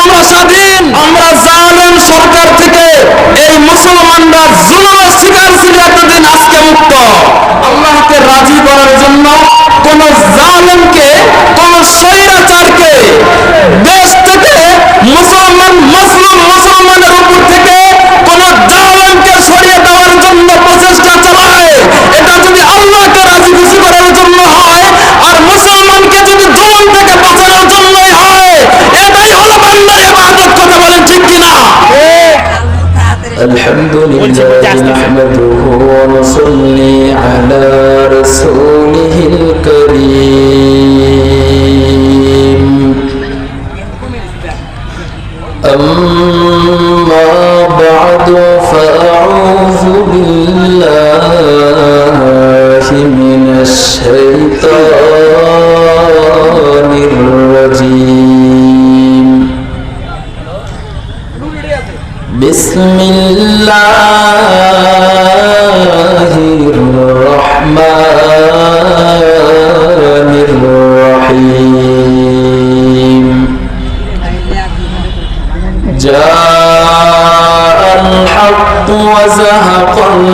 আমরা স্বাধীন, আমরা জালেম সরকার থেকে এই মুসলমানরা জুলুমের শিকার ছিল এতদিন, আজকে মুক্ত। আল্লাহকে রাজি করার জন্য কোন জালেমকে, কোন স্বৈরাচারকে দেশ থেকে মুসলমানের উপর থেকে কোন জালেমকে সরিয়ে দেওয়ার জন্য প্রচেষ্টা চালায়, এটা যদি আল্লাহকে রাজি খুশি করার জন্য হয় আর মুসলমানকে যদি জুলুম থেকে বাঁচানোর জন্যই হয়, এটাই হলো বান্দার ইবাদত। কথা বলেন ঠিক কিনা? আলহামদুলিল্লাহ নাহমাদুহু ওয়া নুসাল্লি আলা রাসূলিহিল কারীম। আম্মা বা'দু ফাআউযু বিল্লাহি মিনাশ শাইতানির রাজীম। বিসমিল্লাহির রহমানির রহিম। জাআল হাক্কু ওয়া যাহাকাল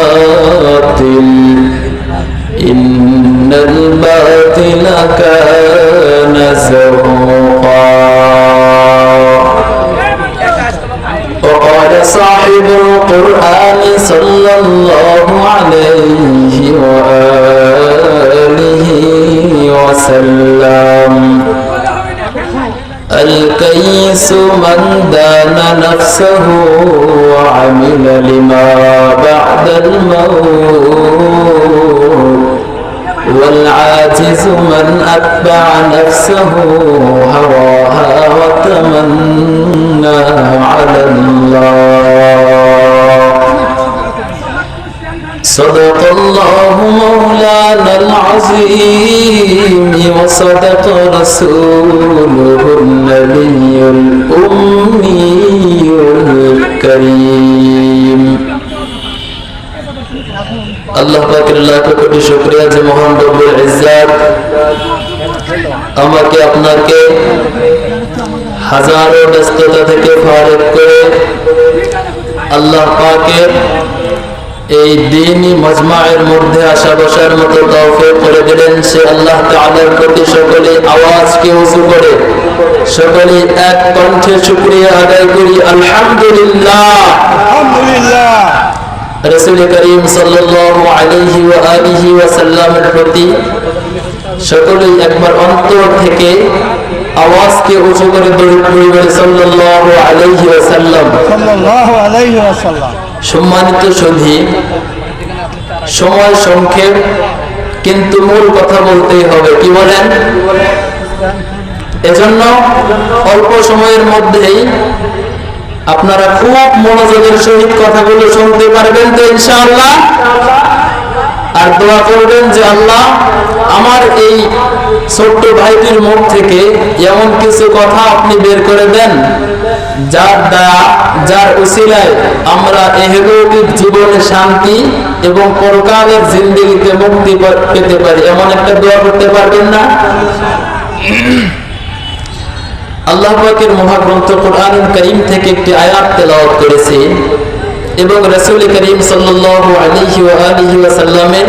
বাতিল ইন্নাল বাতিলা কানা যাহুকা। وقال صاحب القرآن صلى الله عليه وآله وسلم: الكيس من دان نفسه وعمل لما بعد الموت، والعاجز من أتبع نفسه هواها وتمنى على الله. صدق الله مولانا العظيم وصدق رسوله النبي الأمي الكريم. আল্লাহ পাকের লাখ কোটি শুকরিয়া যে মহান রব্বুল ইজ্জত আমাকে আপনাকে হাজারো ব্যস্ততা থেকে ফারিগ করে আল্লাহ পাকের এই দ্বীনি মজমায়ের মধ্যে আসা বসার মতো তৌফিক করে দিলেন। সে আল্লাহ তাআলার প্রতি সকলে আওয়াজকে উঁচু করে সকলে এক কণ্ঠে শুকরিয়া আদায় করি, আলহামদুলিল্লাহ। আলহামদুলিল্লাহ। রাসূল করিম সাল্লাল্লাহু আলাইহি ওয়া আলিহি ওয়া সাল্লামের প্রতি সকলেই একবার অন্তর থেকে আওয়াজকে উঁচু করে দরুদ পড়বেন সাল্লাল্লাহু আলাইহি ওয়া সাল্লাম। সাল্লাল্লাহু আলাইহি ওয়া সাল্লাম। সম্মানিত সুধী, সময় সংক্ষেপ, কিন্তু মূল কথা বলতেই হবে, কি বলেন? এজন্য অল্প সময়ের মধ্যেই আপনারা খুব মনোযোগের সহিত কথাগুলো শুনতে পারবেন তো ইনশাআল্লাহ। আর দোয়া করবেন যে আল্লাহ আমার এই ছোট্ট ভাইটির মুখ থেকে এমন কিছু কথা আপনি বের করে দেন যার উসিলায় আমরা ইহলৌকিক জীবনে শান্তি এবং পরকালের জিন্দেগিতে মুক্তি পেতে পারি, এমন একটা দোয়া করতে পারবেন না? আল্লাহ পাকের মহাগ্রন্থ কুরআনুল কারীম থেকে একটি আয়াত তেলাওয়াত করেছি এবং রাসূল করিম সাল্লাল্লাহু আলাইহি ওয়া আলিহি ওয়া সাল্লামের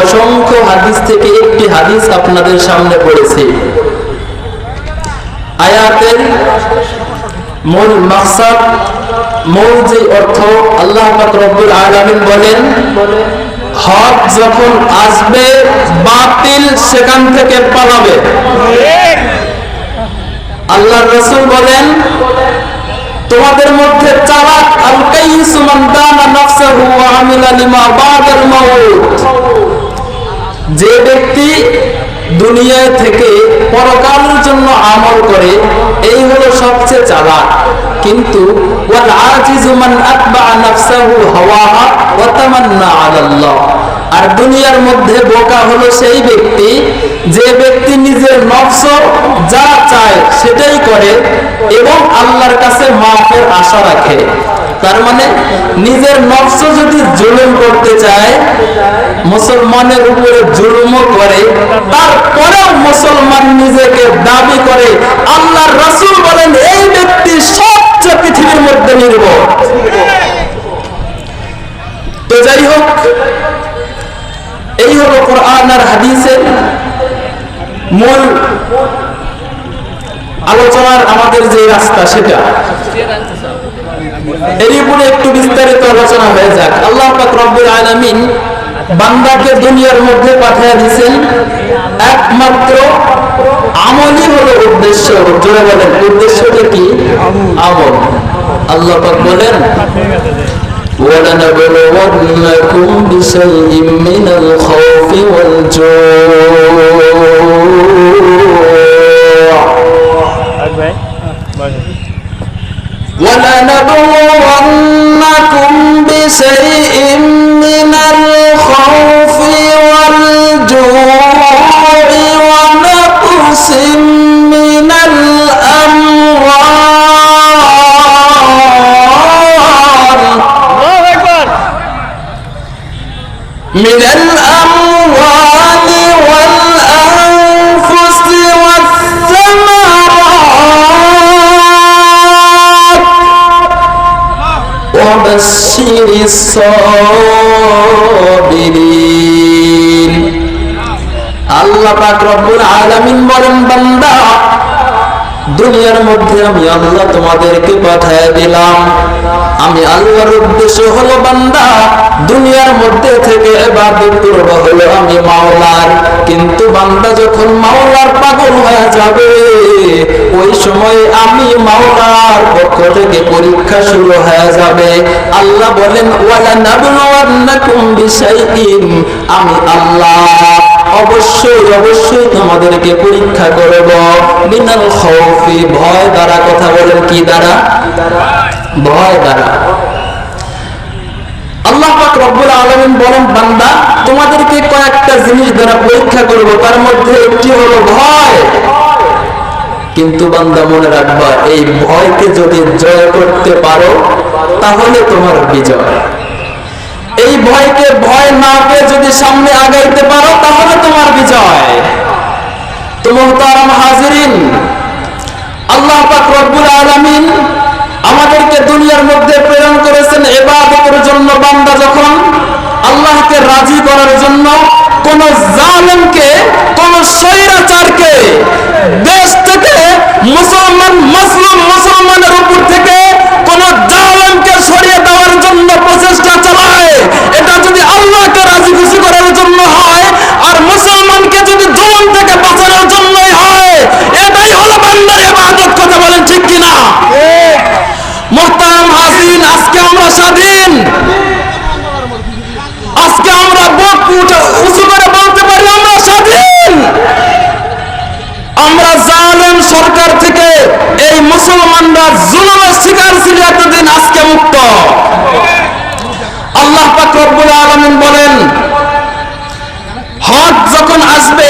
অসংখ্য হাদিস থেকে একটি হাদিস আপনাদের সামনে পড়েছি। আয়াতের মূল মাকসাদ, মূল যে অর্থ, আল্লাহ পাক রব্বুল আলামিন বলেন, হক যখন আসবে বাতিল সেখান থেকে পালাবে। আল্লাহর রাসূল বলেন, তোমাদের মধ্যে চালাক আল কাইসু মান দানা নাফসাহু ওয়া আমিলা লিমা বাদাল মাউত, যে ব্যক্তি দুনিয়া থেকে পরকালের জন্য আমল করে, এই হলো সবচেয়ে চালাক। কিন্তু ওয়াল আজিজু মান আতবা নাফসাহু হাওয়াহা ওয়া তামান্না আলাল্লাহ, আর দুনিয়ার মধ্যে বোকা হলো সেই ব্যক্তি যে ব্যক্তি নিজের নফস যা চায় সেটাই করে এবং আল্লাহর কাছে মাফের আশা রাখে। তার মানে নিজের নফস যদি জুলুম করতে চায়, মুসলমানের উপরে জুলুমও করে, তারপরেও মুসলমান নিজেকে দাবি করে আল্লাহর রাসূল মূল আলোচনার আমাদের যে রাস্তা সেটা এর উপরে একটু বিস্তারিত আলোচনা হয়ে যাক। আল্লাহ পাক রব্বুল আলামিন বান্দাকে দুনিয়ার মধ্যে পাঠিয়ে দিয়েছেন একমাত্র আমলই হলো উদ্দেশ্য। জোরে বলেন উদ্দেশ্যটা কি? আমল। আল্লাহ পাক বলেন وَلَنَبْلُوَنَّكُمْ بِشَيْءٍ مِّنَ الْخَوْفِ وَالْجُوعِ وَلَنَبْلُوَنَّكُمْ بِشَيْءٍ مِّنَ الْخَوْفِ وَالْجُوعِ وَنَقْصٍ مِّنَ الأموال والأنفس والثمرات وبشر الصابرين। আল্লাহ পাক রব্বুল আলামিন বলেন বান্দা দুনিয়ার মধ্যে আমি আল্লাহ তোমাদেরকে পাঠিয়ে দিলাম। আমি আল্লাহর উদ্দেশ্য হলো বান্দা দুনিয়ার মধ্যে থেকে ইবাদত করবা হলো আমি মাওলার। কিন্তু বান্দা যখন মাওলার পাগল হয়ে যাবে ওই সময় আমি মাওলার পক্ষ থেকে পরীক্ষা শুরু হয়ে যাবে। আল্লাহ বলেন ওয়ালা নাবলুওয়ান্নাকুম বিশাইইন, আমি আল্লাহ অবশ্যই তোমাদেরকে পরীক্ষা করব মিনাল খাউফি, ভয় দ্বারা। কথা বলেন কি দ্বারা? ভয় দ্বারা। আল্লাহ পাক রব্বুল আলামিন বলেন বান্দা তোমাদেরকে কয়েকটা জিনিস দ্বারা পরীক্ষা করব, তার মধ্যে একটি হলো ভয়। কিন্তু বান্দা মনে রাখবা এই ভয়কে যদি জয় করতে পারো তাহলে তোমার বিজয়। এই ভয়কে ভয় না পেয়ে যদি সামনে আগাইতে পারো তাহলে তোমার বিজয়। তো মুহতারাম হাজিরিন, আল্লাহ পাক রব্বুল আলামিন আমাদেরকে দুনিয়ার মধ্যে প্রেরণ করেছেন ইবাদতের জন্য। বান্দা যখন আল্লাহকে রাজি করার জন্য কোন জালেমকে, কোন স্বৈরাচারকে দেশ থেকে মুসলমানের উপর থেকে কোন জালেমকে সরিয়ে দেওয়ার জন্য প্রচেষ্টা চালায়, এটা যদি আল্লাহকে রাজি খুশি করার জন্য হয় আর মুসলমানকে যদি জুলুম থেকে বাঁচানোর জন্যই হয়, এটাই হলো বান্দার ইবাদত। কথা বলেন ঠিক কিনা? মুহতারাম হাজিরিন, আজকে আমরা স্বাধীন। আজকে আমরা বুক উঁচু করে বলতে পারি আমরা স্বাধীন। আমরা জালেম সরকার থেকে এই মুসলমানরা জুলুমের শিকার ছিল এতদিন, আজকে মুক্ত। আল্লাহ পাক রব্বুল আলামিন বলেন হজ যখন আসবে